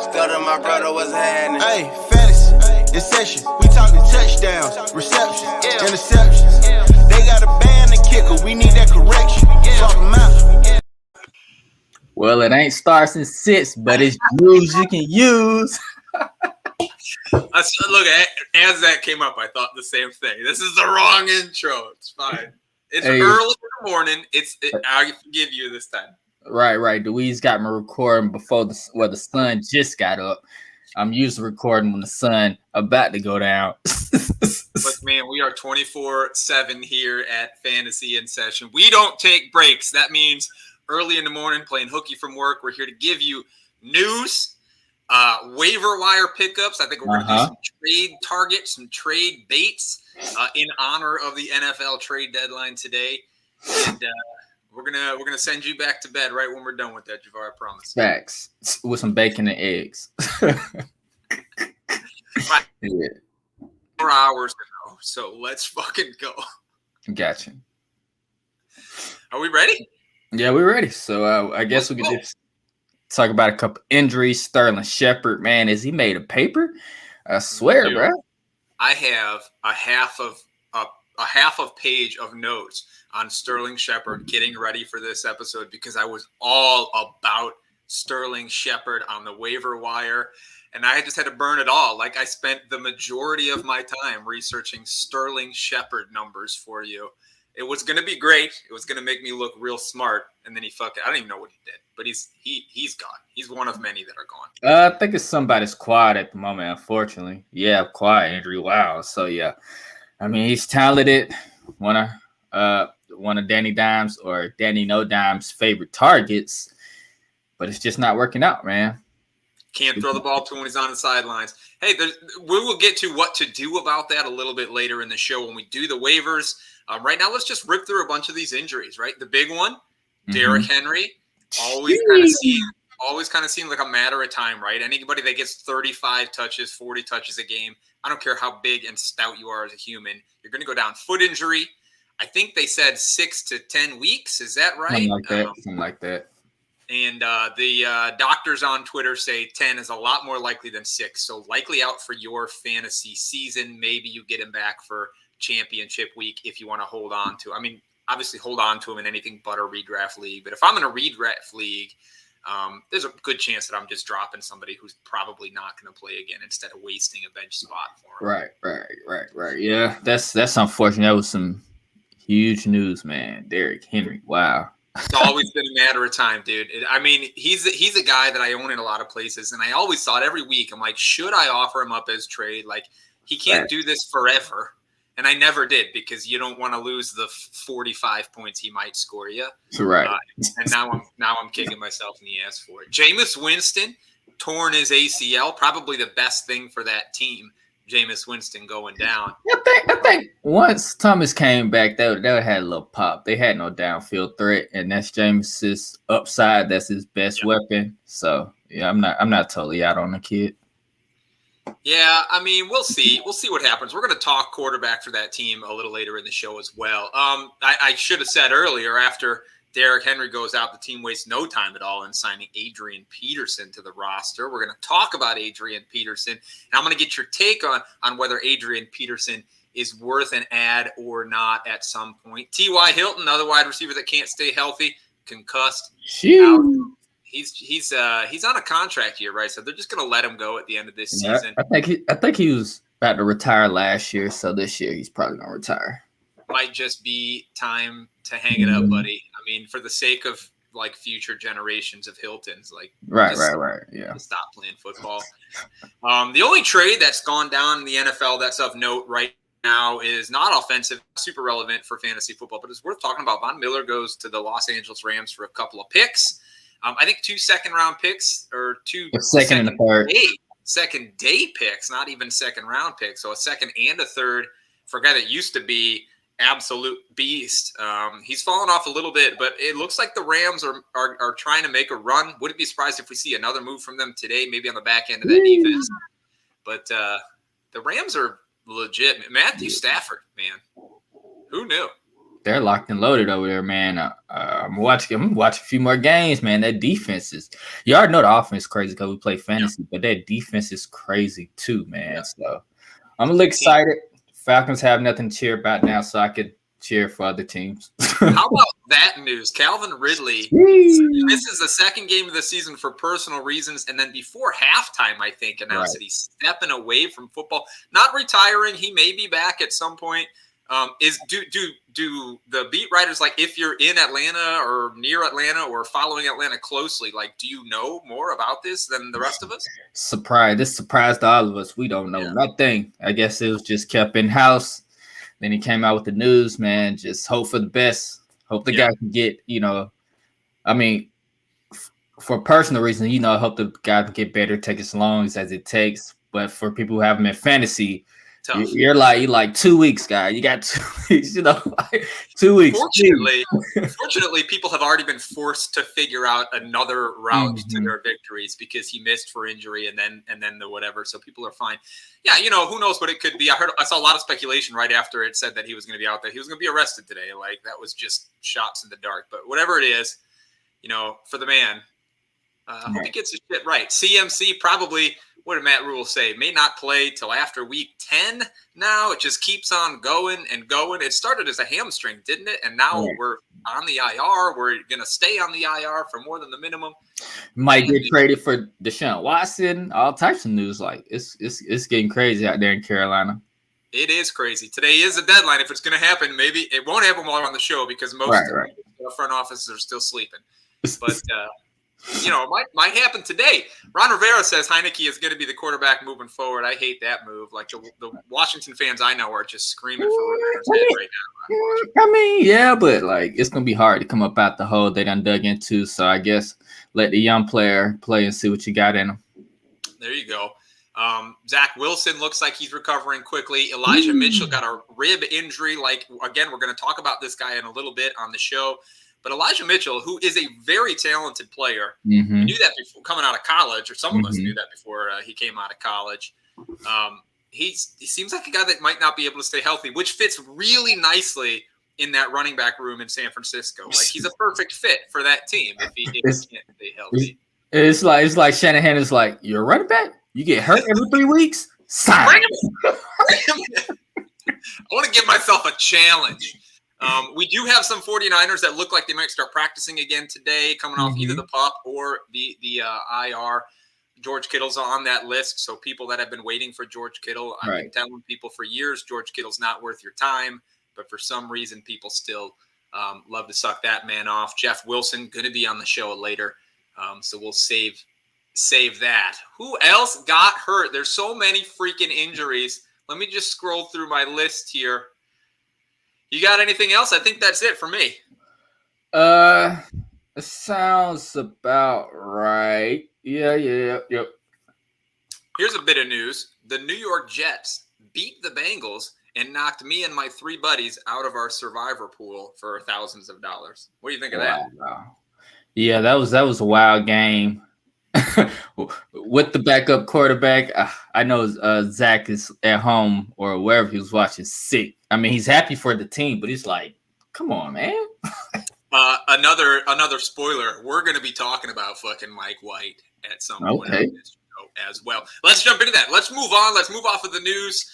Still to my brother, what's happening? Hey, fantasy, in session. We talking touchdowns, receptions, interceptions. They got a ban the kicker. We need that correction. Swap them out. Well, it ain't stars and sits, but it's rules you can use. Look, as that came up, I thought the same thing. This is the wrong intro. It's fine. It's early in the morning. I'll give you this time. Right. Dweeze got me recording before the sun just got up. I'm usually recording when the sun about to go down. But man, we are 24/7 here at Fantasy in Session. We don't take breaks. That means early in the morning, playing hooky from work. We're here to give you news, waiver wire pickups. I think we're going to do some trade targets, some trade baits in honor of the NFL trade deadline today. And we're gonna send you back to bed right when we're done with that, Javar. I promise. Facts with some bacon and eggs. Yeah. 4 hours ago, so let's fucking go. Gotcha. Are we ready? Yeah, we're ready. So I guess we could just talk about a couple injuries. Sterling Shepard, man, is he made of paper? I swear, dude, bro. I have a half of page of notes on Sterling Shepard getting ready for this episode because I was all about Sterling Shepard on the waiver wire, and I just had to burn it all. Like, I spent the majority of my time researching Sterling Shepard numbers for you. It was going to be great. It was going to make me look real smart, and then I don't even know what he did, but he's gone. He's one of many that are gone. I think it's somebody's quad at the moment, unfortunately. Yeah, quad injury. Wow. So yeah, I mean, he's talented. One of Danny Dimes or Danny No Dimes' favorite targets, but it's just not working out, man. Can't throw the ball to him when he's on the sidelines. Hey, we will get to what to do about that a little bit later in the show when we do the waivers. Right now, let's just rip through a bunch of these injuries, right? The big one, Derrick Henry, always kind of seemed like a matter of time, right? Anybody that gets 35 touches, 40 touches a game, I don't care how big and stout you are as a human, you're going to go down. Foot injury, I think they said 6 to 10 weeks. Is that right? Something like that. And the doctors on Twitter say 10 is a lot more likely than 6. So likely out for your fantasy season. Maybe you get him back for championship week if you want to hold on to. I mean, obviously hold on to him in anything but a redraft league. But if I'm in a redraft league, there's a good chance that I'm just dropping somebody who's probably not going to play again instead of wasting a bench spot for him. Right. Yeah, that's unfortunate. That was some huge news, man. Derrick Henry. Wow. It's always been a matter of time, dude. He's a guy that I own in a lot of places, and I always thought every week, I'm like, should I offer him up as trade? Like, he can't do this forever. And I never did because you don't want to lose the 45 points he might score you. Right. And now I'm kicking myself in the ass for it. Jameis Winston torn his ACL, probably the best thing for that team. Jameis Winston going down. I think once Thomas came back, that had a little pop. They had no downfield threat, and that's Jameis's upside. That's his best weapon. So yeah, I'm not totally out on the kid. Yeah, I mean, we'll see. We'll see what happens. We're going to talk quarterback for that team a little later in the show as well. I should have said earlier, after Derrick Henry goes out, the team wastes no time at all in signing Adrian Peterson to the roster. We're going to talk about Adrian Peterson, and I'm going to get your take on whether Adrian Peterson is worth an ad or not at some point. T.Y. Hilton, another wide receiver that can't stay healthy, concussed. Out. He's on a contract here, right? So they're just going to let him go at the end of this season. I think he was about to retire last year, so this year he's probably going to retire. Might just be time to hang it up, buddy. I mean, for the sake of like future generations of Hiltons, like right. Yeah, stop playing football. The only trade that's gone down in the NFL that's of note right now is not offensive, super relevant for fantasy football, but it's worth talking about. Von Miller goes to the Los Angeles Rams for a couple of picks. I think 2 second-round picks or 2 second and a third. Second day picks, not even second-round picks. So a second and a third for a guy that used to be absolute beast. He's fallen off a little bit, but it looks like the Rams are trying to make a run. Wouldn't be surprised if we see another move from them today, maybe on the back end of that defense. But the Rams are legit. Matthew Stafford, man. Who knew? they're locked and loaded over there, man. I'm watching a few more games, man. That defense is. You already know the offense is crazy because we play fantasy, but that defense is crazy too, man. Yeah. So I'm a little excited. Falcons have nothing to cheer about now, so I could cheer for other teams. How about that news? Calvin Ridley misses the second game of the season for personal reasons, and then before halftime, I think, announced that he's stepping away from football. Not retiring. He may be back at some point. Do the beat writers, like, if you're in Atlanta or near Atlanta or following Atlanta closely, like, do you know more about this than the rest of us? This surprised all of us. We don't know nothing. I guess it was just kept in house. Then he came out with the news, man. Just hope for the best. Hope the guy can get, I mean, for personal reasons, I hope the guy can get better, take as long as it takes. But for people who have him in fantasy, you're like 2 weeks, guy. You got 2 weeks, 2 weeks. Fortunately, people have already been forced to figure out another route to their victories because he missed for injury and then the whatever. So people are fine. Yeah, who knows what it could be. I saw a lot of speculation right after it said that he was going to be out there. He was going to be arrested today. Like, that was just shots in the dark. But whatever it is, for the man, I hope he gets his shit right. CMC probably. What did Matt Rule say? May not play till after week 10 now. It just keeps on going and going. It started as a hamstring, didn't it? And now we're on the IR. We're going to stay on the IR for more than the minimum. Might get traded for Deshaun Watson. All types of news. Like, it's getting crazy out there in Carolina. It is crazy. Today is the deadline. If it's going to happen, maybe it won't happen while we're on the show because most of the front offices are still sleeping. But it might happen today. Ron Rivera says Heineke is going to be the quarterback moving forward. I hate that move. Like, the Washington fans I know are just screaming for Rivera's head right now. I mean, yeah, but like, it's going to be hard to come up out the hole they done dug into. So I guess let the young player play and see what you got in him. There you go. Zach Wilson looks like he's recovering quickly. Elijah Mitchell got a rib injury. Like, again, we're going to talk about this guy in a little bit on the show. But Elijah Mitchell, who is a very talented player, we knew that before coming out of college, or some of us knew that before he came out of college. He seems like a guy that might not be able to stay healthy, which fits really nicely in that running back room in San Francisco. Like, he's a perfect fit for that team if he can't stay healthy. It's like Shanahan is like, you're a running back? You get hurt every 3 weeks? Sign. Bring him in. I want to give myself a challenge. We do have some 49ers that look like they might start practicing again today, coming off either the PUP or the IR. George Kittle's on that list, so people that have been waiting for George Kittle, I've been telling people for years, George Kittle's not worth your time, but for some reason, people still love to suck that man off. Jeff Wilson going to be on the show later, so we'll save that. Who else got hurt? There's so many freaking injuries. Let me just scroll through my list here. You got anything else? I think that's it for me. It sounds about right. Yep. Here's a bit of news. The New York Jets beat the Bengals and knocked me and my 3 buddies out of our survivor pool for thousands of dollars. What do you think of that? Wow. Yeah, that was a wild game. With the backup quarterback, I know Zach is at home or wherever he was watching sick. I mean, he's happy for the team, but he's like, come on, man. Another spoiler. We're going to be talking about fucking Mike White at some point on this show as well. Let's jump into that. Let's move on. Let's move off of the news.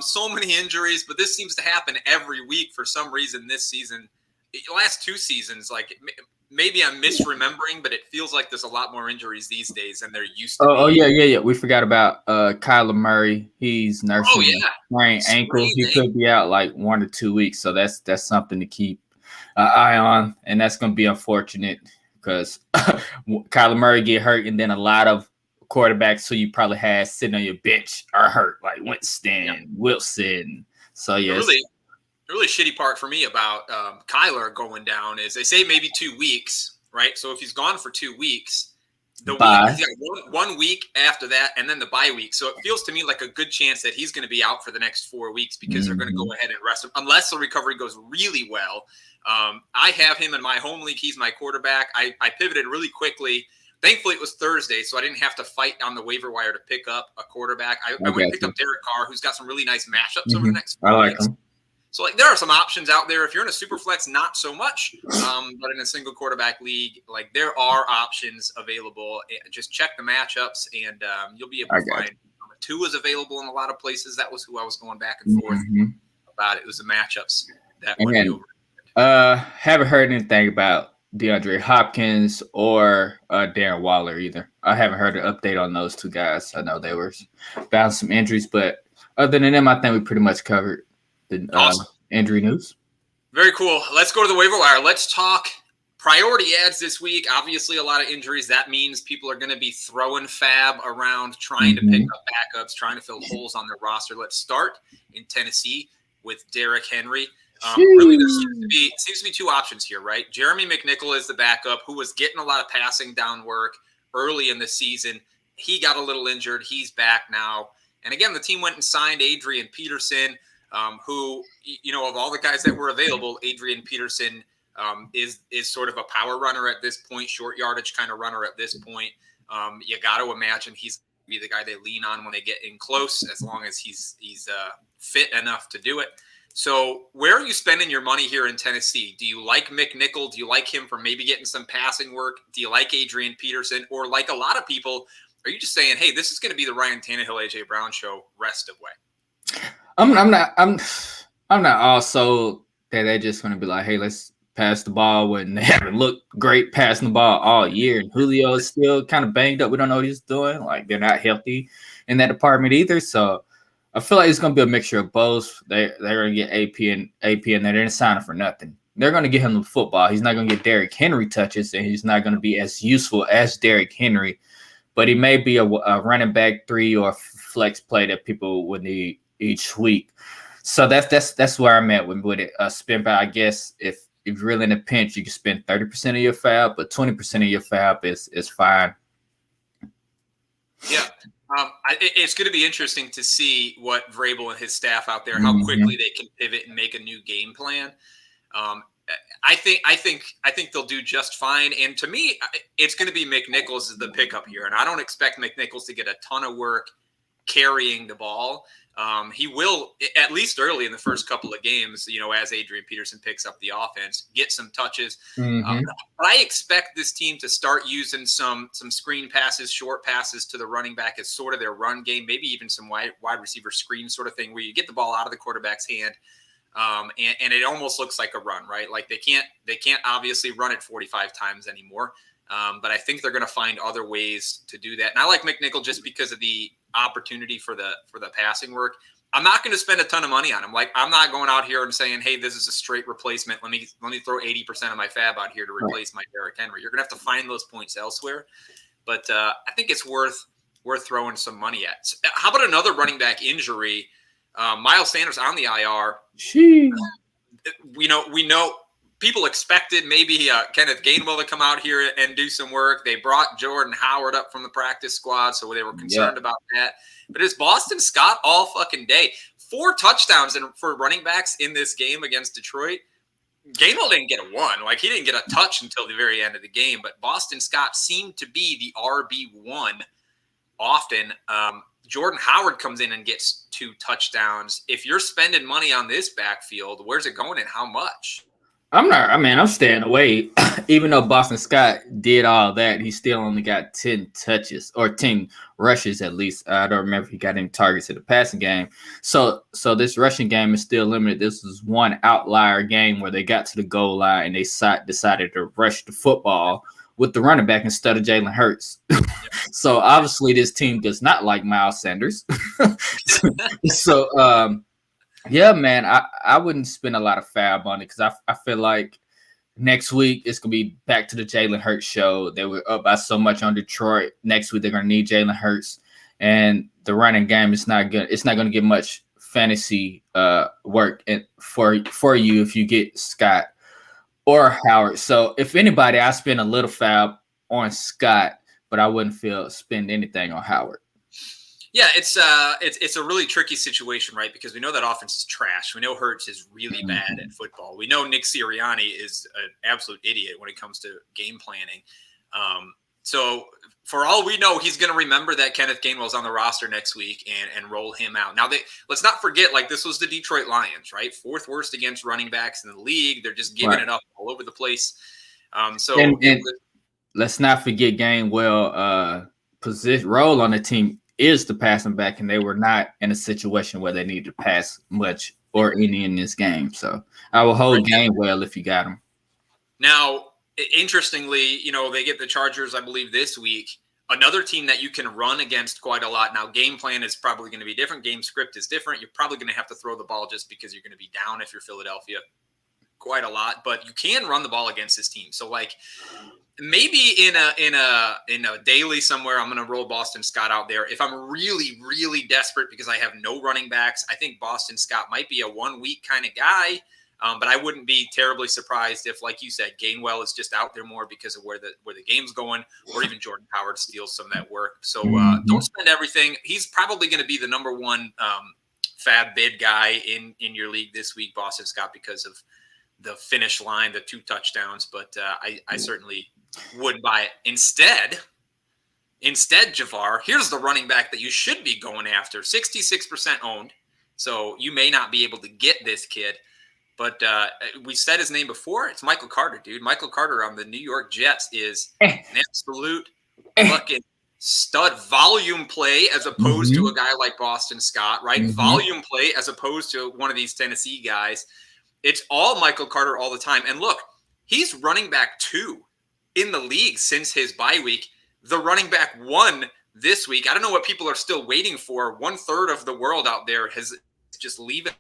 So many injuries, but this seems to happen every week for some reason this season. The last 2 seasons, like, maybe I'm misremembering, but it feels like there's a lot more injuries these days than there used to be. Yeah. We forgot about Kyla Murray. He's nursing a sprained ankle. He could be out like 1 or 2 weeks, so that's something to keep an eye on, and that's going to be unfortunate because Kyla Murray get hurt, and then a lot of quarterbacks who you probably had sitting on your bench are hurt, like Winston, Wilson. So the really shitty part for me about Kyler going down is they say maybe 2 weeks, right? So if he's gone for 2 weeks, he's got 1 week after that, and then the bye week. So it feels to me like a good chance that he's going to be out for the next 4 weeks because they're going to go ahead and rest him, unless the recovery goes really well. I have him in my home league. He's my quarterback. I pivoted really quickly. Thankfully, it was Thursday, so I didn't have to fight on the waiver wire to pick up a quarterback. I went and picked up Derek Carr, who's got some really nice matchups over the next 4 weeks. Him. So like there are some options out there. If you're in a super flex, not so much, but in a single quarterback league, like there are options available. Just check the matchups, and you'll be able to find. Tua is available in a lot of places. That was who I was going back and forth about. It was the matchups that went me over. Haven't heard anything about DeAndre Hopkins or Darren Waller either. I haven't heard an update on those two guys. I know they were bound some injuries, but other than them, I think we pretty much covered the awesome. Injury news. Very cool. Let's go to the waiver wire. Let's talk priority ads this week. Obviously, a lot of injuries. That means people are going to be throwing fab around, trying to pick up backups, trying to fill holes on their roster. Let's start in Tennessee with Derrick Henry. Really, there seems to be two options here, right? Jeremy Mcnichol is the backup who was getting a lot of passing down work early in the season. He got a little injured. He's back now. And again, the team went and signed Adrian Peterson, who, you know, of all the guys that were available, Adrian Peterson is sort of a power runner at this point, short yardage kind of runner at this point. You got to imagine he's going to be the guy they lean on when they get in close, as long as he's fit enough to do it. So where are you spending your money here in Tennessee? Do you like Mcnichol? Do you like him for maybe getting some passing work? Do you like Adrian Peterson? Or like a lot of people, are you just saying, hey, this is going to be the Ryan Tannehill, AJ Brown show rest of way? I'm not also that they're just going to be like, hey, let's pass the ball when they haven't looked great passing the ball all year. And Julio is still kind of banged up. We don't know what he's doing. Like, they're not healthy in that department either. So I feel like it's going to be a mixture of both. They're going to get AP and there. They're not signing for nothing. They're going to get him the football. He's not going to get Derrick Henry touches, and he's not going to be as useful as Derrick Henry. But he may be a running back 3 or flex play that people would need each week. So that's where I'm at with it. Spend by, I guess, if you're really in a pinch, you can spend 30% of your fab, but 20% of your fab is fine. Yeah. It's going to be interesting to see what Vrabel and his staff out there, how quickly they can pivot and make a new game plan. I think they'll do just fine. And to me, it's going to be Mcnichols as the pickup here. And I don't expect Mcnichols to get a ton of work carrying the ball. He will, at least early in the first couple of games, you know, as Adrian Peterson picks up the offense, get some touches. But I expect this team to start using some screen passes, short passes to the running back as sort of their run game, maybe even some wide receiver screen sort of thing where you get the ball out of the quarterback's hand. And it almost looks like a run, right? Like they can't obviously run it 45 times anymore. But I think they're going to find other ways to do that. And I like Mcnichol just because of the opportunity for the passing work. I'm not going to spend a ton of money on him. Like, I'm not going out here and saying, hey, this is a straight replacement. Let me throw 80% of my fab out here to replace my Derrick Henry. You're going to have to find those points elsewhere. But I think it's worth throwing some money at. How about another running back injury? Miles Sanders on the IR. We know people expected maybe Kenneth Gainwell to come out here and do some work. They brought Jordan Howard up from the practice squad, so they were concerned about that. But it's Boston Scott all fucking day. 4 touchdowns for running backs in this game against Detroit. Gainwell didn't get a 1. Like, he didn't get a touch until the very end of the game. But Boston Scott seemed to be the RB1 often. Jordan Howard comes in and gets 2 touchdowns. If you're spending money on this backfield, where's it going and how much? I'm staying away. Even though Boston Scott did all that, he still only got 10 touches or 10 rushes at least. I don't remember if he got any targets in the passing game. So this rushing game is still limited. This was one outlier game where they got to the goal line and they decided to rush the football with the running back instead of Jalen Hurts. So obviously this team does not like Miles Sanders. Yeah, man, I wouldn't spend a lot of fab on it because I feel like next week it's going to be back to the Jalen Hurts show. They were up by so much on Detroit. Next week they're going to need Jalen Hurts. And the running game is not good. It's not going to get much fantasy work for you if you get Scott or Howard. So if anybody, I spend a little fab on Scott, but I wouldn't spend anything on Howard. Yeah, it's a really tricky situation, right? Because we know that offense is trash. We know Hurts is really bad at football. We know Nick Sirianni is an absolute idiot when it comes to game planning. So for all we know, he's going to remember that Kenneth Gainwell's on the roster next week and roll him out. Now, let's not forget, like, this was the Detroit Lions, right? 4th worst against running backs in the league. They're just giving it up all over the place. Let's not forget Gainwell position role on the team is the passing back, and they were not in a situation where they needed to pass much or any in this game. So I will hold Gainwell if you got him. Now, interestingly, they get the Chargers, I believe, this week. Another team that you can run against quite a lot. Now, game plan is probably going to be different. Game script is different. You're probably going to have to throw the ball just because you're going to be down if you're Philadelphia quite a lot. But you can run the ball against this team. So, like, maybe in a daily somewhere, I'm going to roll Boston Scott out there. If I'm really, really desperate because I have no running backs, I think Boston Scott might be a 1 week kind of guy. But I wouldn't be terribly surprised if, like you said, Gainwell is just out there more because of where the game's going, or even Jordan Howard steals some of that work. So don't spend everything. He's probably going to be the number 1 fab bid guy in your league this week, Boston Scott, because of the finish line, the 2 touchdowns. But I certainly wouldn't buy it. Instead, Javar, here's the running back that you should be going after. 66% owned. So you may not be able to get this kid. But we said his name before. It's Michael Carter, dude. Michael Carter on the New York Jets is an absolute fucking stud. Volume play as opposed to a guy like Boston Scott, right? Volume play as opposed to one of these Tennessee guys. It's all Michael Carter all the time. And look, he's running back 2 in the league since his bye week. The running back 1 this week. I don't know what people are still waiting for. 1/3 of the world out there has just leaving.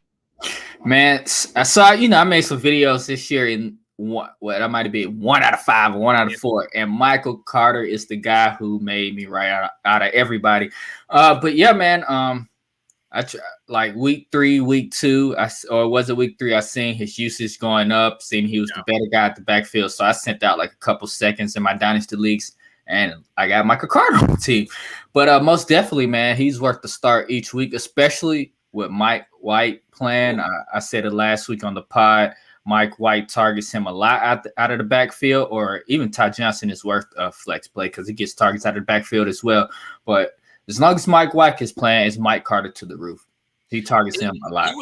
Man, I saw, I made some videos this year in I might be 1 out of 5 or 1 out of 4. And Michael Carter is the guy who made me right out of everybody. But yeah, man, I like week 3, week 2, or was it week 3? I seen his usage going up, seen he was the better guy at the backfield. So I sent out like a couple seconds in my dynasty leagues, and I got Michael Carter on the team. But most definitely, man, he's worth the start each week, especially with Mike White playing. I said it last week on the pod. Mike White targets him a lot out of the backfield, or even Ty Johnson is worth a flex play because he gets targets out of the backfield as well. But as long as Mike White is playing, it's Mike Carter to the roof. He targets him a lot.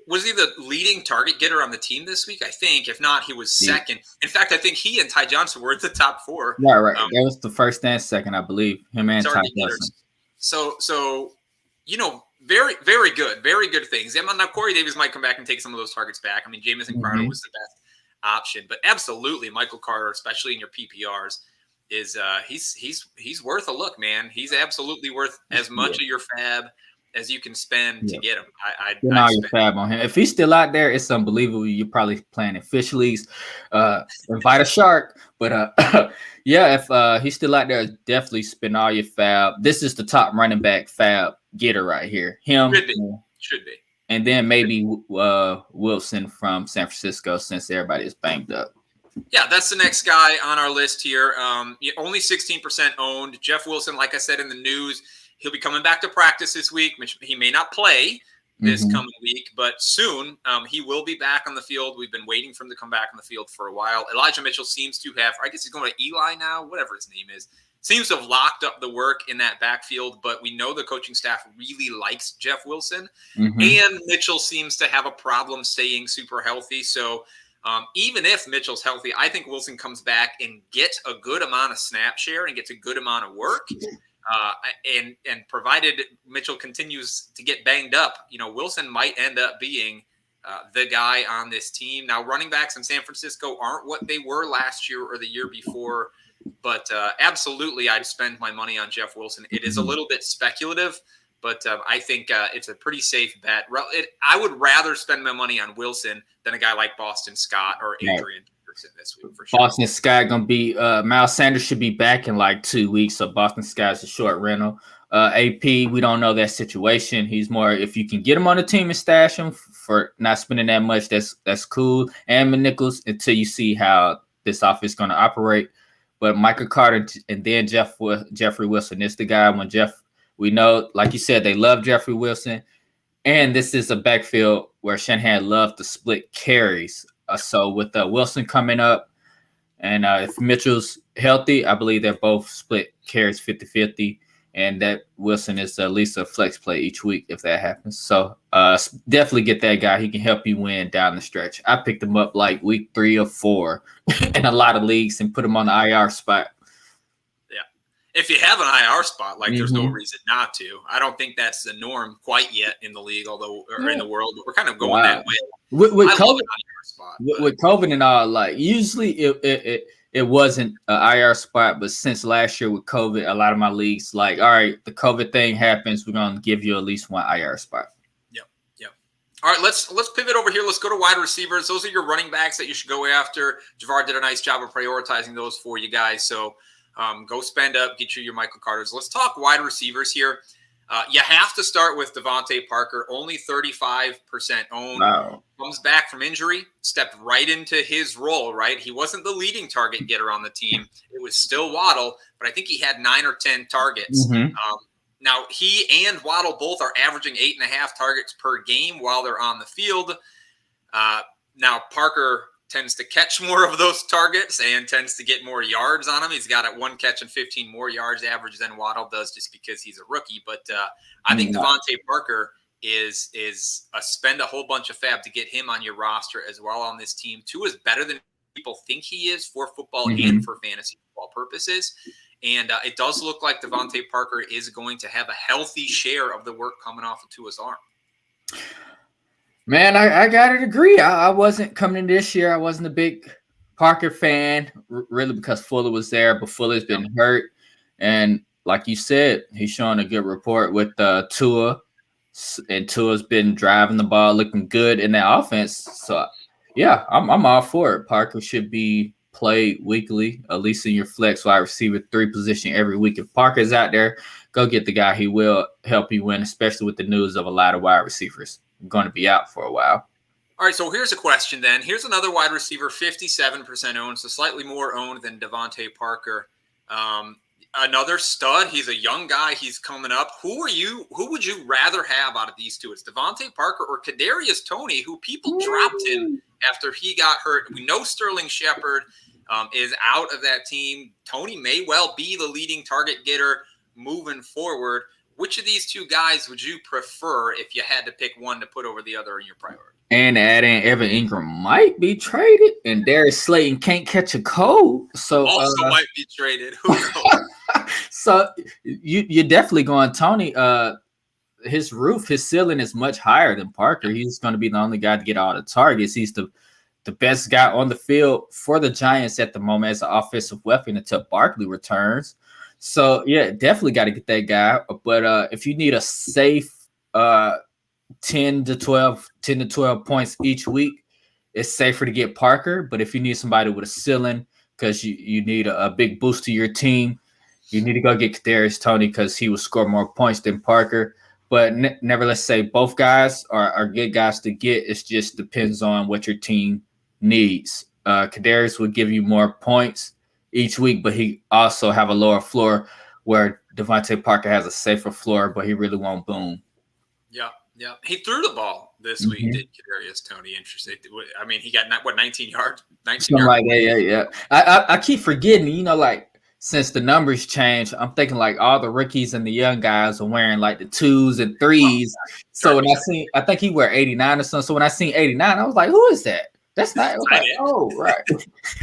Was he the leading target getter on the team this week? I think. If not, he was second. In fact, I think he and Ty Johnson were in the top 4. Right. That was the first and second, I believe. Him and Ty Johnson. So very, very good. Very good things. Now, Corey Davis might come back and take some of those targets back. I mean, Jamison Crowder was the best option. But absolutely, Michael Carter, especially in your PPRs, is he's worth a look, man. He's absolutely worth as much of your fab as you can spend to get him. I'd your fab on him. If he's still out there, it's unbelievable. You're probably playing in fish leagues. Invite a shark. But if he's still out there, definitely spend all your fab. This is the top running back fab getter right here. Him should be. And then maybe Wilson from San Francisco, since everybody is banged up. Yeah, that's the next guy on our list here. Only 16% owned. Jeff Wilson, like I said in the news, he'll be coming back to practice this week. He may not play this coming week, but soon he will be back on the field. We've been waiting for him to come back on the field for a while. Elijah Mitchell seems to have, I guess he's going to Eli now, whatever his name is, seems to have locked up the work in that backfield, but we know the coaching staff really likes Jeff Wilson, and Mitchell seems to have a problem staying super healthy. So even if Mitchell's healthy, I think Wilson comes back and gets a good amount of snap share and gets a good amount of work. And provided Mitchell continues to get banged up, Wilson might end up being the guy on this team. Now, running backs in San Francisco aren't what they were last year or the year before, but absolutely I'd spend my money on Jeff Wilson. It is a little bit speculative, but I think it's a pretty safe bet. I would rather spend my money on Wilson than a guy like Boston Scott or Adrian Peterson this week, for sure. Boston Scott going to be Miles Sanders should be back in like 2 weeks, so Boston Scott's a short rental. AP, we don't know that situation. He's more, if you can get him on the team and stash him for not spending that much, that's cool. And Mcnichols until you see how this offense is going to operate. But Michael Carter and then Jeffrey Wilson is the guy. When we know, like you said, they love Jeffrey Wilson. And this is a backfield where Shanahan loved to split carries. So with Wilson coming up, and if Mitchell's healthy, I believe they're both split carries 50-50. And that Wilson is at least a flex play each week if that happens. So definitely get that guy. He can help you win down the stretch. I picked him up like week 3 or 4 in a lot of leagues and put him on the IR spot. Yeah. If you have an IR spot, like there's no reason not to. I don't think that's the norm quite yet in the league, although or in the world, but we're kind of going that way. With I COVID, love an IR spot, with COVID and all, like usually it wasn't an IR spot, but since last year with COVID, a lot of my leagues like, all right, the COVID thing happens, we're gonna give you at least one IR spot. Yep. All right, let's pivot over here. Let's go to wide receivers. Those are your running backs that you should go after. Javar did a nice job of prioritizing those for you guys. So go spend up, get you your Michael Carters. Let's talk wide receivers here. You have to start with Devante Parker, only 35% owned. Wow. Comes back from injury, stepped right into his role, right? He wasn't the leading target getter on the team. It was still Waddle, but I think he had 9 or 10 targets. Now, he and Waddle both are averaging 8.5 targets per game while they're on the field. Now, Parker tends to catch more of those targets and tends to get more yards on them. He's got a 1 catch and 15 more yards average than Waddle does just because he's a rookie. But I think Devante Parker is a spend a whole bunch of fab to get him on your roster as well on this team. 2 is better than people think he is for football and for fantasy football purposes. And it does look like Devante Parker is going to have a healthy share of the work coming off of Tua's arm. Man, I got to agree. I wasn't coming in this year. I wasn't a big Parker fan, really, because Fuller was there, but Fuller's been hurt. And like you said, he's showing a good report with Tua, and Tua's been driving the ball, looking good in that offense. So, yeah, I'm all for it. Parker should be played weekly, at least in your flex wide receiver 3 position every week. If Parker's out there, go get the guy. He will help you win, especially with the news of a lot of wide receivers going to be out for a while. All right, so here's a question then. Here's another wide receiver, 57% owned, so slightly more owned than Devante Parker. Another stud. He's a young guy. He's coming up. Who would you rather have out of these two? It's Devante Parker or Kadarius Toney, who people dropped him after he got hurt. We know Sterling Shepard is out of that team. Toney may well be the leading target getter moving forward. Which of these 2 guys would you prefer if you had to pick one to put over the other in your priority? And adding Evan Ingram might be traded, and Darius Slayton can't catch a cold. So also might be traded. Who knows? So you're definitely going Toney. His ceiling is much higher than Parker. He's going to be the only guy to get all the targets. He's the best guy on the field for the Giants at the moment as an offensive weapon until Barkley returns. So, yeah, definitely got to get that guy. But if you need a safe 10 to 12 points each week, it's safer to get Parker. But if you need somebody with a ceiling because you need a big boost to your team, you need to go get Kadarius Toney because he will score more points than Parker. But nevertheless, say both guys are good guys to get. It just depends on what your team needs. Kadarius will give you more points each week, but he also have a lower floor where Devante Parker has a safer floor, but he really won't boom. Yeah. He threw the ball this week, did Kadarius Toney. Interesting. I mean, he got 19 yards? 19 yards. Like that, yeah. I keep forgetting, like since the numbers changed, I'm thinking like all the rookies and the young guys are wearing like the 2s and 3s. So when I think he wear 89 or something. So when I seen 89, I was like, who is that? That's not like, oh, right.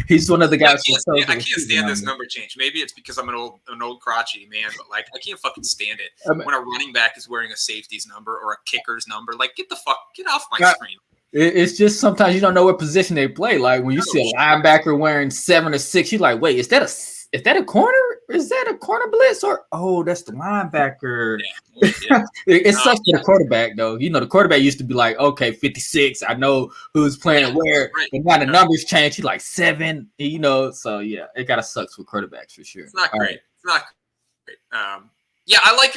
He's one of the guys. I can't stand this number change. Maybe it's because I'm an old crotchety man, but like I can't fucking stand it when a running back is wearing a safety's number or a kicker's number. Like, get off my screen. It's just sometimes you don't know what position they play. Like when you see a linebacker wearing 7 or 6, you're like, wait, is that a corner? Is that a corner blitz or that's the linebacker? Yeah. It sucks for the quarterback though. The quarterback used to be like, okay, 56. I know who's playing where, but now the numbers change. He's like 7. So yeah, it gotta suck for quarterbacks for sure. It's not great. It's not great. Yeah, I like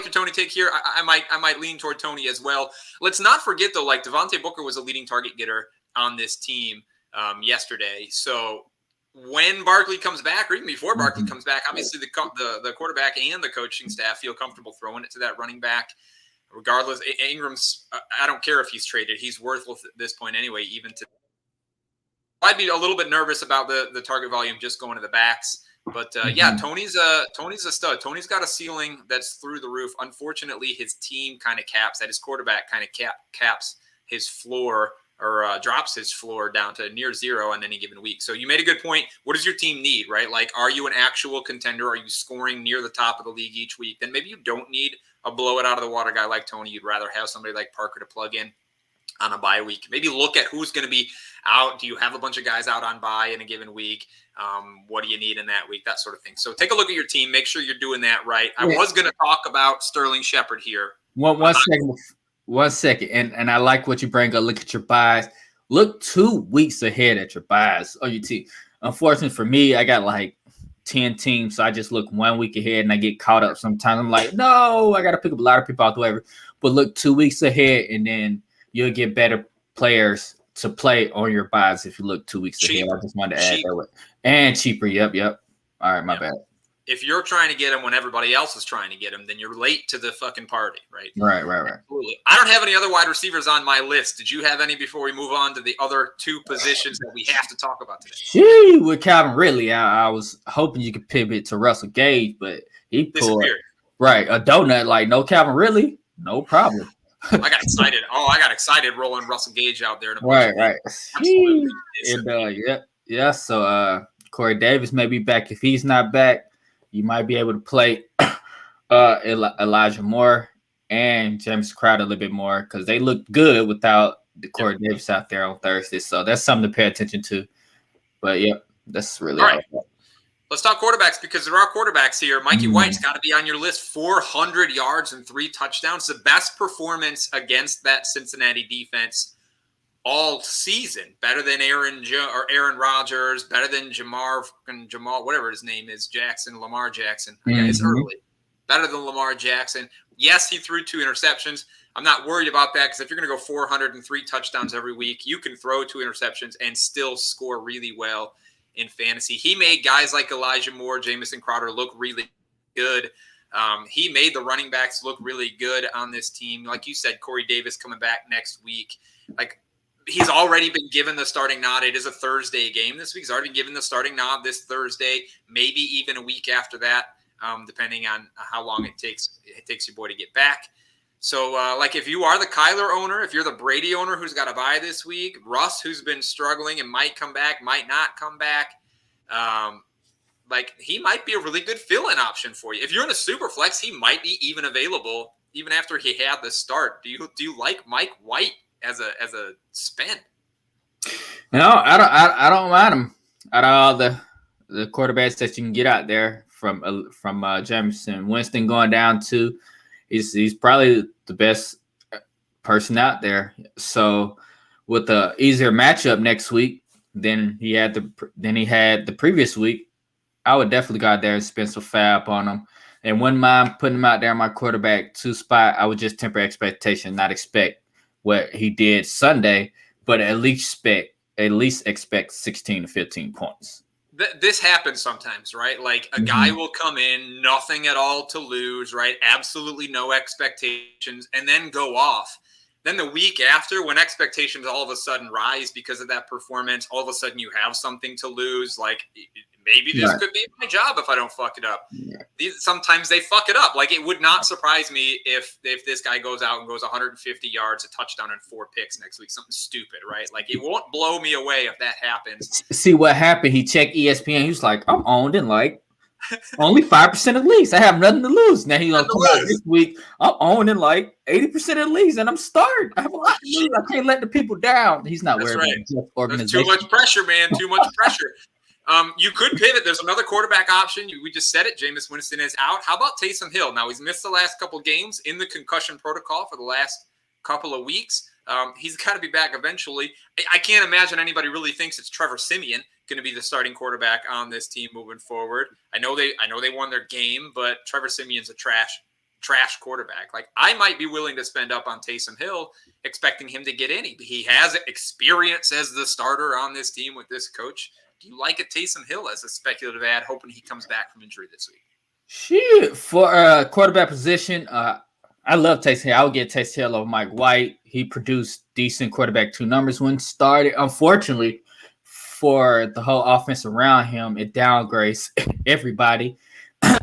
your Toney take here. I might lean toward Toney as well. Let's not forget though, like Devante Booker was a leading target getter on this team yesterday. So when Barkley comes back, or even before Barkley comes back, obviously the quarterback and the coaching staff feel comfortable throwing it to that running back. Regardless, Ingram's, I don't care if he's traded. He's worthless at this point anyway, even to I'd be a little bit nervous about the target volume just going to the backs. But yeah, Tony's a stud. Tony's got a ceiling that's through the roof. Unfortunately, his team kind of caps that. His quarterback kind of caps his floor or drops his floor down to near zero on any given week. So you made a good point. What does your team need, right? Like, are you an actual contender? Are you scoring near the top of the league each week? Then maybe you don't need a blow it out of the water guy like Tony. You'd rather have somebody like Parker to plug in on a bye week. Maybe look at who's going to be out. Do you have a bunch of guys out on bye in a given week? What do you need in that week? That sort of thing. So take a look at your team. Make sure you're doing that right. I was going to talk about Sterling Shepard here. One second. And I like what you bring up. Look at your buys. Look 2 weeks ahead at your buys on your team. Unfortunately for me, I got like 10 teams. So I just look 1 week ahead and I get caught up sometimes. I'm like, no, I got to pick up a lot of people out the waiver. But look 2 weeks ahead and then you'll get better players to play on your buys if you look 2 weeks ahead. I just wanted to add that. And cheaper. Yep. All right, my bad. If you're trying to get them when everybody else is trying to get them, then you're late to the fucking party, right? Right. Absolutely. I don't have any other wide receivers on my list. Did you have any before we move on to the other 2 positions that we have to talk about today? With Calvin Ridley, I was hoping you could pivot to Russell Gage, but he pulled a donut like no Calvin Ridley, no problem. I got excited. I got excited rolling Russell Gage out there. Right. Yeah. So Corey Davis may be back. If he's not back, you might be able to play Elijah Moore and James Crowder a little bit more because they looked good without the Corey Davis out there on Thursday. So that's something to pay attention to. But that's really all right. Let's talk quarterbacks because there are quarterbacks here. Mikey White's got to be on your list. 400 yards and 3 touchdowns. The best performance against that Cincinnati defense all season. Better than Aaron Rodgers. Better than Jamal, whatever his name is, Lamar Jackson. It's early. Better than Lamar Jackson. Yes, he threw 2 interceptions. I'm not worried about that because if you're going to go 403 touchdowns every week, you can throw 2 interceptions and still score really well in fantasy. He made guys like Elijah Moore, Jamison Crowder look really good. He made the running backs look really good on this team. Like you said, Corey Davis coming back next week. Like, he's already been given the starting nod. It is a Thursday game this week. He's already been given the starting nod this Thursday, maybe even a week after that, depending on how long it takes your boy to get back. So, like, if you are the Kyler owner, if you're the Brady owner who's got to buy this week, Russ, who's been struggling and might come back, might not come back, like, he might be a really good fill-in option for you. If you're in a super flex, he might be even available even after he had the start. Do you like Mike White as a spend? No, I don't mind him. Out of all the quarterbacks that you can get out there from Jameson Winston going down to, he's probably the best person out there. So with the easier matchup next week than he had the previous week, I would definitely go out there and spend some fab on him. And wouldn't mind putting him out there in my quarterback 2 spot. I would just temper expectation, not expect what he did Sunday, but at least expect 16 to 15 points. This happens sometimes, right? Like a guy will come in, nothing at all to lose, right? Absolutely no expectations, and then go off. Then the week after, when expectations all of a sudden rise because of that performance, all of a sudden you have something to lose. Like, maybe this could be my job if I don't fuck it up. Yeah. Sometimes they fuck it up. Like, it would not surprise me if this guy goes out and goes 150 yards, a touchdown, and 4 picks next week. Something stupid, right? Like, it won't blow me away if that happens. See what happened? He checked ESPN. He was like, I'm owned in like only 5% of leagues. I have nothing to lose. Now he's going to come out this week. I'm owned in like 80% of leagues, and I'm starting. I have a lot to lose. I can't let the people down. He's not worried about organization. There's too much pressure, man. Too much pressure. You could pivot. There's another quarterback option. We just said it. Jameis Winston is out. How about Taysom Hill? Now, he's missed the last couple games in the concussion protocol for the last couple of weeks. He's got to be back eventually. I can't imagine anybody really thinks it's Trevor Siemian going to be the starting quarterback on this team moving forward. I know they won their game, but Trevor Siemian's a trash quarterback. Like, I might be willing to spend up on Taysom Hill, expecting him to get in. He has experience as the starter on this team with this coach. Do you like a Taysom Hill as a speculative ad, hoping he comes back from injury this week? Shit, for quarterback position, I love Taysom Hill. I would get Taysom Hill over Mike White. He produced decent quarterback 2 numbers when started. Unfortunately, for the whole offense around him, it downgrades everybody.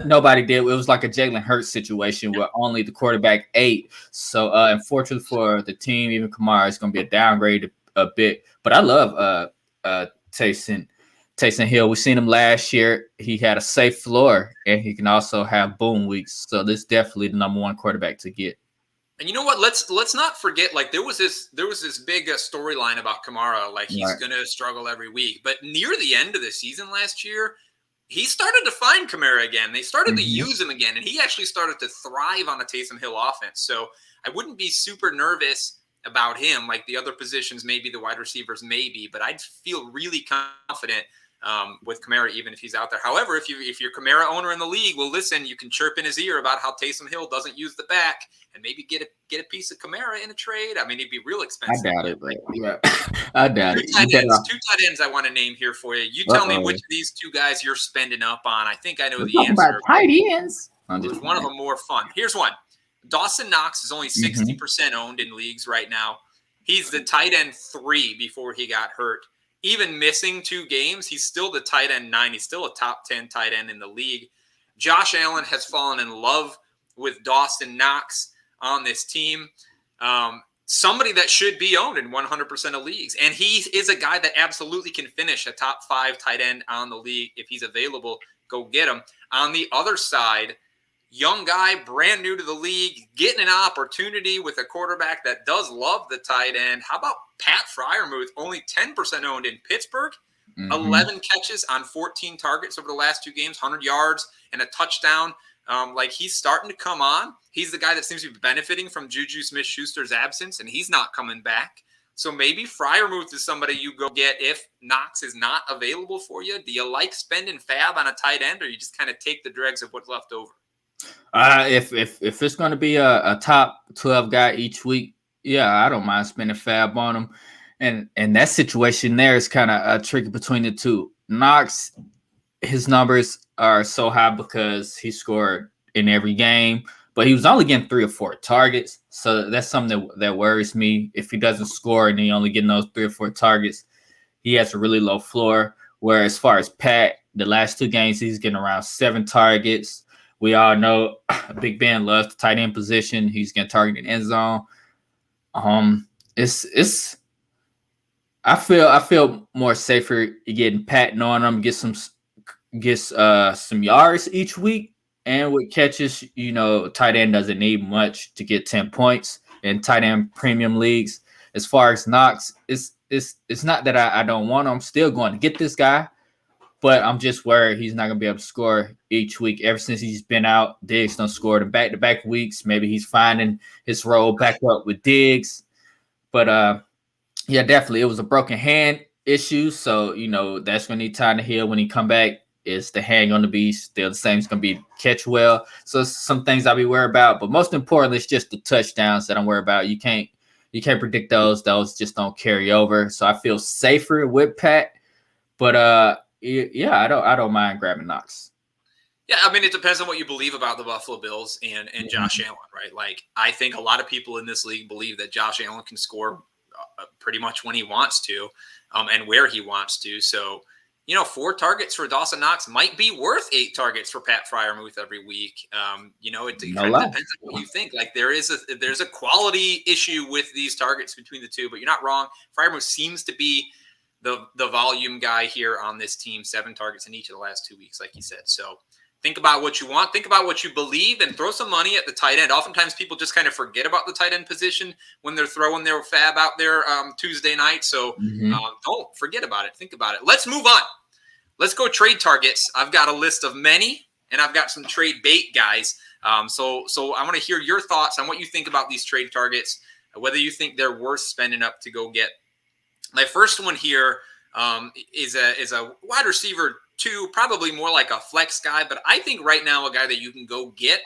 Nobody did. It was like a Jalen Hurts situation where only the quarterback ate. So, unfortunately for the team, even Kamara, it's going to be a downgrade a bit. But I love Taysom Hill. We've seen him last year. He had a safe floor, and he can also have boom weeks. So, this is definitely the number one quarterback to get. And you know what? Let's not forget. Like there was this big storyline about Kamara. Like he's going to struggle every week. But near the end of the season last year, he started to find Kamara again. They started to use him again, and he actually started to thrive on the Taysom Hill offense. So I wouldn't be super nervous about him like the other positions, maybe the wide receivers, maybe. But I'd feel really confident with Kamara, even if he's out there. However, if you're Kamara owner in the league, well, listen, you can chirp in his ear about how Taysom Hill doesn't use the back, and maybe get a piece of Kamara in a trade. I mean, it'd be real expensive. I doubt it, but yeah, I doubt it. Two tight ends I want to name here for you. You tell me which of these two guys you're spending up on. I think I know the answer. About tight ends. There's one of them more fun. Here's one. Dawson Knox is only 60% owned in leagues right now. He's the tight end 3 before he got hurt. Even missing 2 games, he's still the tight end 9. He's still a top 10 tight end in the league. Josh Allen has fallen in love with Dawson Knox on this team. Somebody that should be owned in 100% of leagues. And he is a guy that absolutely can finish a top 5 tight end on the league. If he's available, go get him. On the other side, young guy, brand new to the league, getting an opportunity with a quarterback that does love the tight end. How about Pat Freiermuth, only 10% owned in Pittsburgh, 11 catches on 14 targets over the last 2 games, 100 yards and a touchdown. Like he's starting to come on. He's the guy that seems to be benefiting from Juju Smith-Schuster's absence, and he's not coming back. So maybe Freiermuth is somebody you go get if Knox is not available for you. Do you like spending fab on a tight end, or you just kind of take the dregs of what's left over? If it's going to be a top 12 guy each week, yeah, I don't mind spending fab on him. And that situation there is kind of tricky between the two. Knox, his numbers are so high because he scored in every game, but he was only getting 3 or 4 targets. So that's something that worries me. If he doesn't score and he only getting those 3 or 4 targets, he has a really low floor. Where as far as Pat, the last 2 games, he's getting around 7 targets. We all know Big Ben loves the tight end position. He's getting targeted in the end zone. I feel more safer getting Patton on him, get some yards each week, and with catches, tight end doesn't need much to get 10 points in tight end premium leagues. As far as Knox, it's not that I don't want him. I'm still going to get this guy, but I'm just worried he's not going to be able to score each week. Ever since he's been out, Diggs done scored in back-to-back weeks. Maybe he's finding his role back up with Diggs. But, yeah, definitely. It was a broken hand issue. So, that's going to need time to heal when he come back. Is the hand going to be still the same? It's going to be catch well. So some things I'll be worried about. But most importantly, it's just the touchdowns that I'm worried about. You can't predict those. Those just don't carry over. So I feel safer with Pat. But, yeah, I don't mind grabbing Knox. Yeah, I mean, it depends on what you believe about the Buffalo Bills and Josh Allen, right? Like, I think a lot of people in this league believe that Josh Allen can score pretty much when he wants to and where he wants to. So, 4 targets for Dawson Knox might be worth 8 targets for Pat Freiermuth every week. It kind of depends on what you think. Like, there's a quality issue with these targets between the two, but you're not wrong. Freiermuth seems to be the volume guy here on this team, 7 targets in each of the last 2 weeks, like you said. So think about what you want, think about what you believe, and throw some money at the tight end. Oftentimes people just kind of forget about the tight end position when they're throwing their fab out there Tuesday night. So don't forget about it. Think about it. Let's move on. Let's go trade targets. I've got a list of many, and I've got some trade bait guys. So I want to hear your thoughts on what you think about these trade targets, whether you think they're worth spending up to go get. My first one here is a wide receiver 2, probably more like a flex guy, but I think right now a guy that you can go get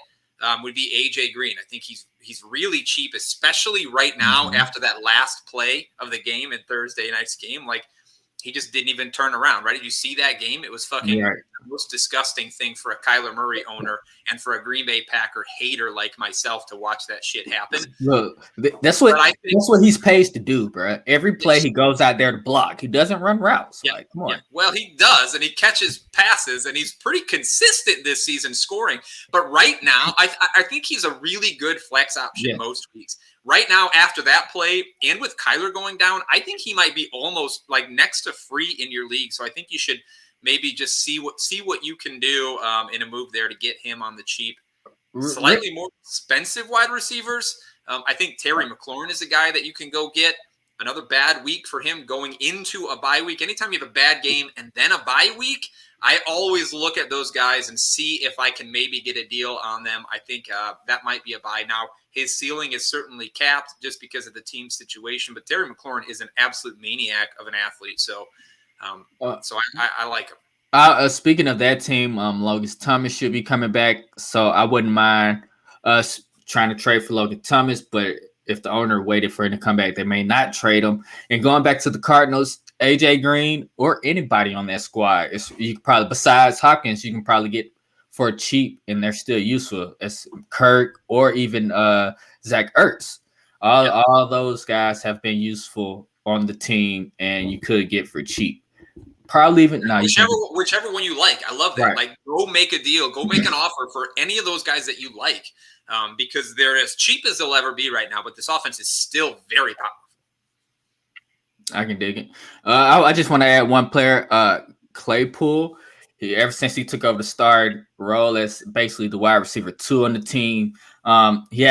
would be AJ Green. I think he's really cheap, especially right now after that last play of the game in Thursday night's game. Like, he just didn't even turn around, right? Did you see that game? It was fucking the most disgusting thing for a Kyla Murray owner and for a Green Bay Packer hater like myself to watch that shit happen. Look, that's what he's paid to do, bro. Every play he goes out there to block. He doesn't run routes. Yeah, like, come on. Yeah. Well, he does, and he catches passes, and he's pretty consistent this season scoring. But right now, I think he's a really good flex option most weeks. Right now, after that play, and with Kyler going down, I think he might be almost like next to free in your league. So I think you should maybe just see what you can do in a move there to get him on the cheap. Slightly more expensive wide receivers. I think Terry McLaurin is a guy that you can go get. Another bad week for him going into a bye week. Anytime you have a bad game and then a bye week, I always look at those guys and see if I can maybe get a deal on them. I think that might be a buy. Now, his ceiling is certainly capped just because of the team situation, but Terry McLaurin is an absolute maniac of an athlete. So I like him. Speaking of that team, Logan Thomas should be coming back, so I wouldn't mind us trying to trade for Logan Thomas, but if the owner waited for him to come back, they may not trade him. And going back to the Cardinals, AJ Green or anybody on that squad, you could probably, besides Hopkins, you can probably get for cheap, and they're still useful, as Kirk or even Zach Ertz. All those guys have been useful on the team, and you could get for cheap. Probably even whichever one you like. I love that. Right. Like, go make a deal, go make an offer for any of those guys that you like, because they're as cheap as they'll ever be right now. But this offense is still very powerful. I can dig it. I just want to add one player, Claypool. Ever since he took over the start role as basically the wide receiver 2 on the team, he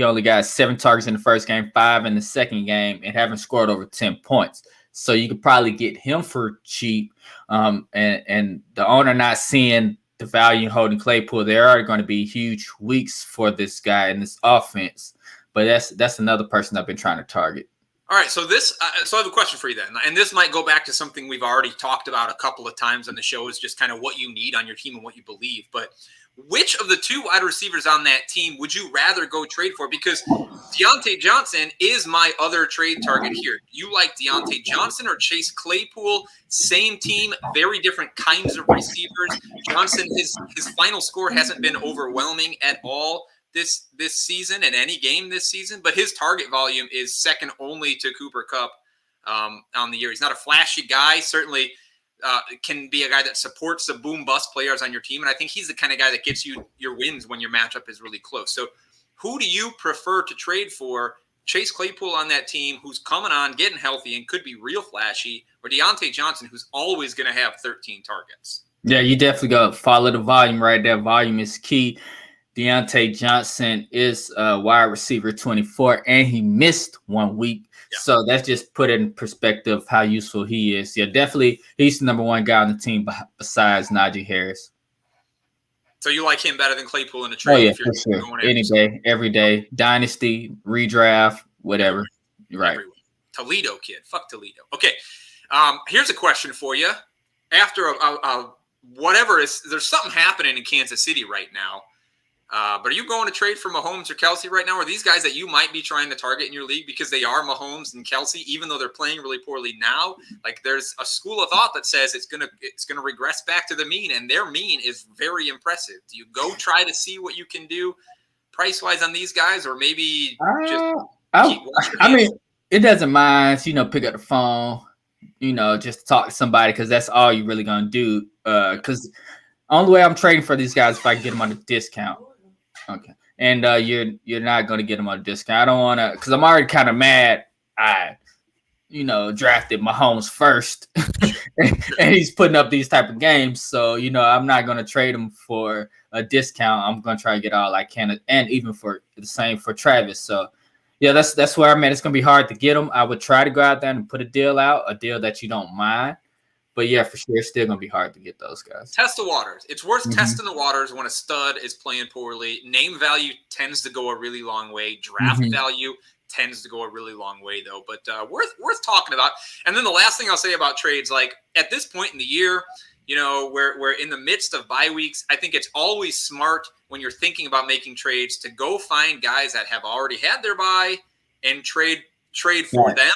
only got 7 targets in the first game, 5 in the second game, and haven't scored over 10 points. So you could probably get him for cheap. And the owner not seeing the value in holding Claypool, there are going to be huge weeks for this guy in this offense. But that's another person I've been trying to target. All right, so I have a question for you then, and this might go back to something we've already talked about a couple of times on the show, is just kind of what you need on your team and what you believe. But which of the 2 wide receivers on that team would you rather go trade for? Because Deontay Johnson is my other trade target here. You like Deontay Johnson or Chase Claypool? Same team, very different kinds of receivers. Johnson, his final score hasn't been overwhelming at all this season in any game this season, but his target volume is second only to Cooper Kupp on the year. He's not a flashy guy, certainly can be a guy that supports the boom bust players on your team, and I think he's the kind of guy that gets you your wins when your matchup is really close. So who do you prefer to trade for? Chase Claypool on that team, who's coming on, getting healthy, and could be real flashy, or Deontay Johnson, who's always going to have 13 targets? Yeah, you definitely got to follow the volume right there. Volume is key. Deontay Johnson is wide receiver 24, and he missed 1 week. Yeah. So that's just put in perspective how useful he is. Yeah, definitely he's the number 1 guy on the team besides Najee Harris. So you like him better than Claypool in a trade? Oh, yeah, for sure. Any day, every day. Dynasty, redraft, whatever. You're right. Everywhere. Toledo kid. Fuck Toledo. Okay. Here's a question for you. After whatever there's something happening in Kansas City right now. But are you going to trade for Mahomes or Kelsey right now? Are these guys that you might be trying to target in your league because they are Mahomes and Kelsey, even though they're playing really poorly now? Like, there's a school of thought that says it's gonna regress back to the mean, and their mean is very impressive. Do you go try to see what you can do price wise on these guys, or maybe I mean, it doesn't mind, pick up the phone, just talk to somebody, because that's all you're really gonna do. Because only way I'm trading for these guys is if I can get them on a discount. Okay. And you're not going to get them on a discount. I don't want to, because I'm already kind of mad. I, drafted Mahomes first, and he's putting up these type of games. So, I'm not going to trade him for a discount. I'm going to try to get all I can, and even for the same for Travis. So, yeah, that's where I'm at. It's going to be hard to get him. I would try to go out there and put a deal out, a deal that you don't mind. But, yeah, for sure, it's still going to be hard to get those guys. Test the waters. It's worth testing the waters when a stud is playing poorly. Name value tends to go a really long way. Draft value tends to go a really long way, though. But worth talking about. And then the last thing I'll say about trades, like at this point in the year, we're in the midst of bye weeks. I think it's always smart when you're thinking about making trades to go find guys that have already had their bye and trade for them.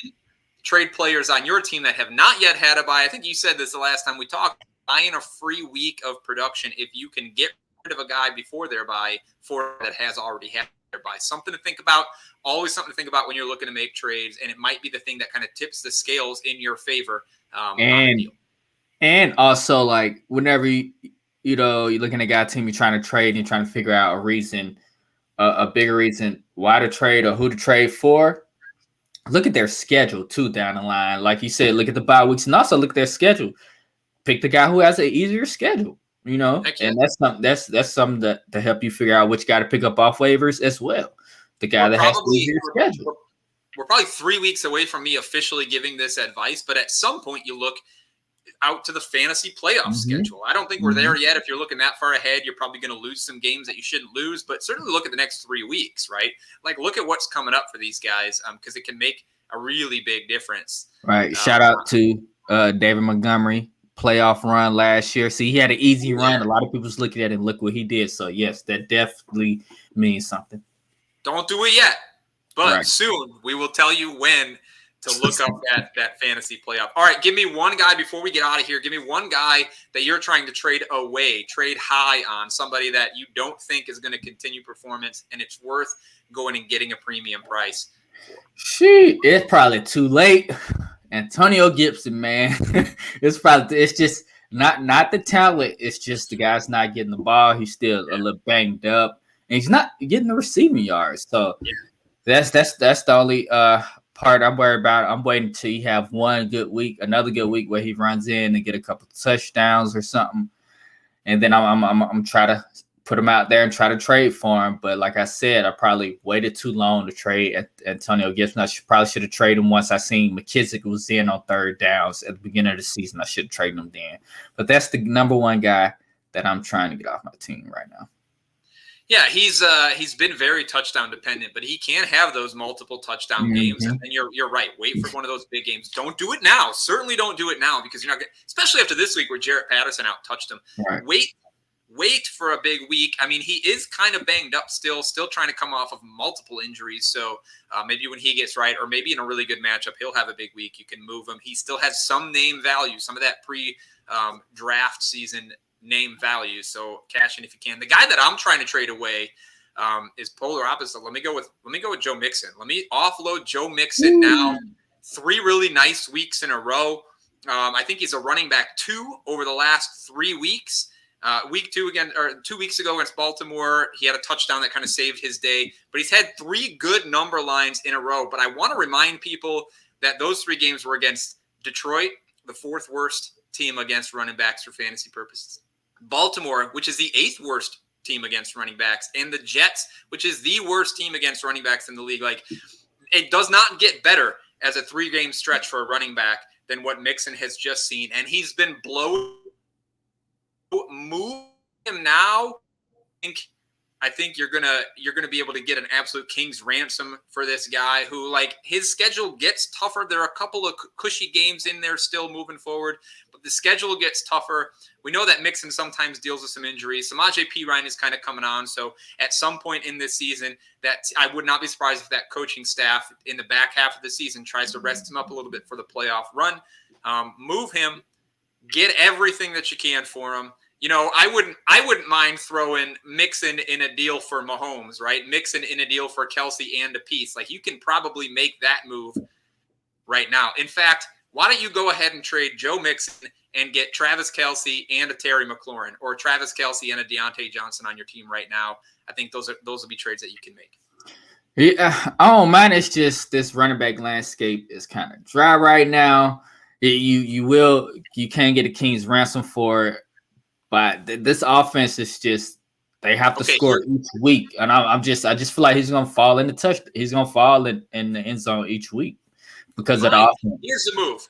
trade players on your team that have not yet had a bye. I think you said this the last time we talked. Buying a free week of production if you can get rid of a guy before their bye for that has already had their bye. Something to think about. Always something to think about when you're looking to make trades, and it might be the thing that kind of tips the scales in your favor. And also, like, whenever you're looking at a guy team, you're trying to trade, and you're trying to figure out a reason, a bigger reason why to trade or who to trade for. Look at their schedule too down the line. Like you said, look at the bye weeks, and also look at their schedule. Pick the guy who has an easier schedule, and that's something to help you figure out which guy to pick up off waivers as well. The guy that has an easier schedule. We're probably 3 weeks away from me officially giving this advice, but at some point you look out to the fantasy playoff schedule. I don't think we're there yet. If you're looking that far ahead, you're probably going to lose some games that you shouldn't lose, but certainly look at the next 3 weeks, right? Like, look at what's coming up for these guys because it can make a really big difference. Right. Shout out to David Montgomery. Playoff run last year. See, he had an easy run. A lot of people's looking at it and look what he did. So, yes, that definitely means something. Don't do it yet, but soon we will tell you when to look up that fantasy playoff. All right, give me one guy before we get out of here. Give me one guy that you're trying to trade away, trade high on, somebody that you don't think is going to continue performance, and it's worth going and getting a premium price. It's probably too late. Antonio Gibson, man. it's just not the talent. It's just the guy's not getting the ball. He's still a little banged up, and he's not getting the receiving yards. So that's the only part I'm worried about. I'm waiting till he have another good week where he runs in and get a couple of touchdowns or something, and then I'm try to put him out there and try to trade for him. But like I said, I probably waited too long to trade Antonio Gibson. I probably should have traded him once I seen McKissick was in on third downs at the beginning of the season. I should have traded him then. But that's the number one guy that I'm trying to get off my team right now. Yeah, he's been very touchdown dependent, but he can have those multiple touchdown games. And you're right. Wait for one of those big games. Don't do it now. Certainly don't do it now because you're not going, especially after this week where Jarrett Patterson out touched him. Right. Wait for a big week. I mean, he is kind of banged up still trying to come off of multiple injuries. So maybe when he gets right, or maybe in a really good matchup, he'll have a big week. You can move him. He still has some name value, some of that pre-draft season name value. So cash in if you can. The guy that I'm trying to trade away is polar opposite. Let me go with Joe Mixon. Let me offload Joe Mixon now. 3 really nice weeks in a row. I think he's a running back 2 over the last 3 weeks. Week 2 again, or 2 weeks ago against Baltimore, he had a touchdown that kind of saved his day. But he's had 3 good number lines in a row. But I want to remind people that those 3 games were against Detroit, the 4th worst team against running backs for fantasy purposes. Baltimore, which is the 8th worst team against running backs, and the Jets, which is the worst team against running backs in the league. Like, it does not get better as a 3-game stretch for a running back than what Mixon has just seen. And he's been blown. Move him now. I think you're gonna be able to get an absolute king's ransom for this guy who, like, his schedule gets tougher. There are a couple of cushy games in there still moving forward, but the schedule gets tougher. We know that Mixon sometimes deals with some injuries. Samaje Perine is kind of coming on, so at some point in this season, that I would not be surprised if that coaching staff in the back half of the season tries to rest him up a little bit for the playoff run. Move him. Get everything that you can for him. You know, I wouldn't mind throwing Mixon in a deal for Mahomes, right? Mixon in a deal for Kelsey and a piece. Like, you can probably make that move right now. In fact, why don't you go ahead and trade Joe Mixon and get Travis Kelsey and a Terry McLaurin, or Travis Kelsey and a Deontay Johnson on your team right now? I think those will be trades that you can make. Yeah, oh man, it's just this running back landscape is kind of dry right now. You can't get a king's ransom for it, but this offense is just, they have to score each week, and I just feel like he's gonna fall in the touch. He's gonna fall in the end zone each week because of the offense.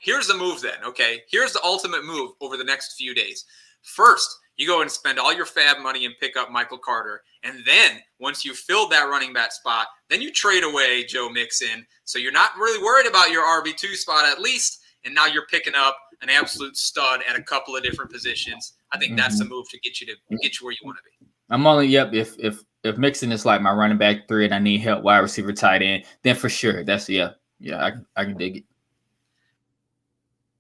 Here's the move then. Okay, here's the ultimate move over the next few days. First, you go and spend all your fab money and pick up Michael Carter. And then once you've filled that running back spot, then you trade away Joe Mixon. So you're not really worried about your RB2 spot at least. And now you're picking up an absolute stud at a couple of different positions. I think that's the move to get you where you want to be. I'm only if Mixon is like my running back 3 and I need help wide receiver tight end, then for sure I can dig it.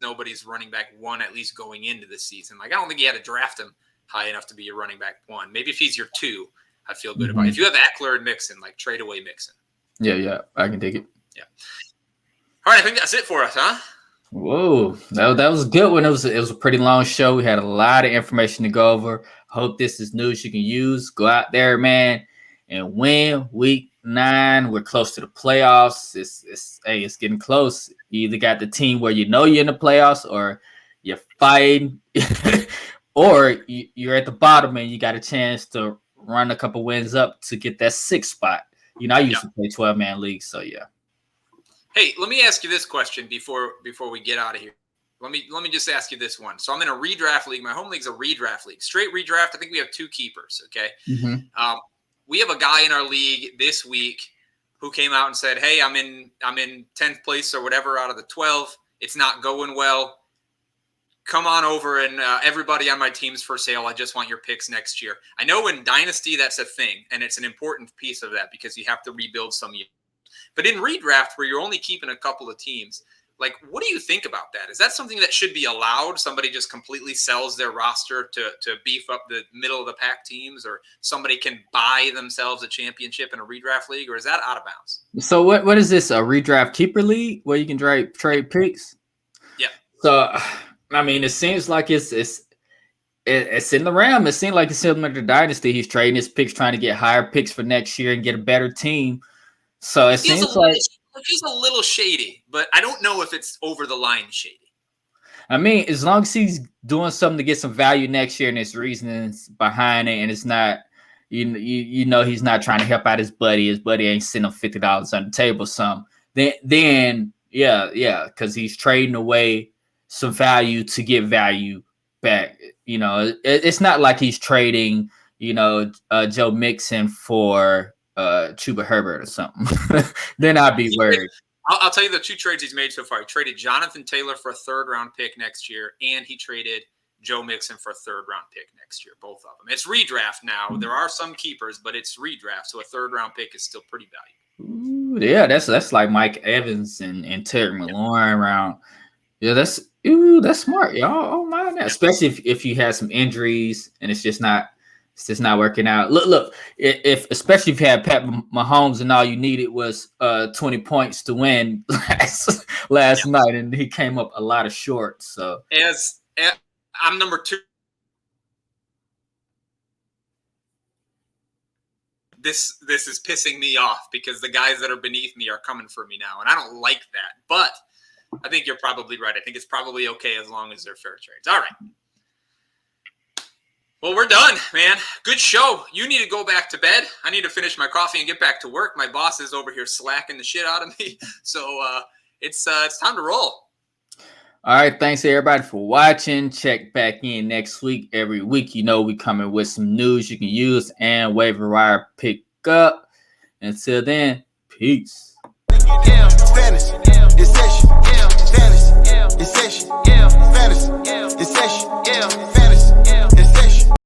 nobody's running back 1 at least going into the season. Like, I don't think you had to draft him high enough to be your running back 1. Maybe if he's your 2, I feel good about it. If you have Eckler and Mixon, like, trade away Mixon. Yeah, I can dig it. Yeah. All right, I think that's it for us, huh? Whoa, that was a good one. It was a pretty long show. We had a lot of information to go over. Hope this is news you can use. Go out there, man, and win week 9. We're close to the playoffs. It's getting close. You either got the team where you know you're in the playoffs, or you're fighting, or you're at the bottom and you got a chance to run a couple wins up to get that 6th spot. You know, I used to play 12-man leagues, so yeah. Hey, let me ask you this question before we get out of here. Let me just ask you this one. So I'm in a redraft league. My home league's a redraft league. Straight redraft. I think we have 2 keepers. Okay. Mm-hmm. We have a guy in our league this week who came out and said, "Hey, I'm in 10th place or whatever out of the 12. It's not going well. Come on over, and everybody on my team's for sale. I just want your picks next year." I know in Dynasty that's a thing, and it's an important piece of that because you have to rebuild some years. But in redraft, where you're only keeping a couple of teams, like, what do you think about that? Is that something that should be allowed? Somebody just completely sells their roster to beef up the middle of the pack teams, or somebody can buy themselves a championship in a redraft league, or is that out of bounds? So what is this, a redraft keeper league where you can trade picks? Yeah. So, I mean, it seems like it's in the realm. It seems like it's similar to Dynasty. He's trading his picks, trying to get higher picks for next year and get a better team. So it seems like he's a little shady, but I don't know if it's over the line shady. I mean, as long as he's doing something to get some value next year and there's reasons behind it, and it's not, you know, he's not trying to help out his buddy. His buddy ain't sending him $50 on the table, some. Then yeah, because he's trading away some value to get value back. You know, it's not like he's trading, you know, Joe Mixon for Chuba Herbert or something. Then I'd be worried. I'll tell you the 2 trades he's made so far. He traded Jonathan Taylor for a 3rd-round pick next year, and he traded Joe Mixon for a 3rd-round pick next year, both of them. It's redraft now. There are some keepers, but it's redraft, so a 3rd-round pick is still pretty valuable. Ooh, yeah, that's like Mike Evans and Terry McLaurin around. Yeah, that's smart, y'all. Oh my, that. Especially if you had some injuries and it's just not working out. Look, especially if you had Pat Mahomes and all you needed was 20 points to win last night, and he came up a lot of short. So I'm number 2. This is pissing me off because the guys that are beneath me are coming for me now, and I don't like that. But I think you're probably right. I think it's probably okay as long as they're fair trades. All right. Well, we're done, man. Good show. You need to go back to bed. I need to finish my coffee and get back to work. My boss is over here slacking the shit out of me. So it's time to roll. All right. Thanks everybody for watching. Check back in next week. Every week, you know, we coming with some news you can use and waiver wire pick up. Until then, peace. Yeah, fantasy.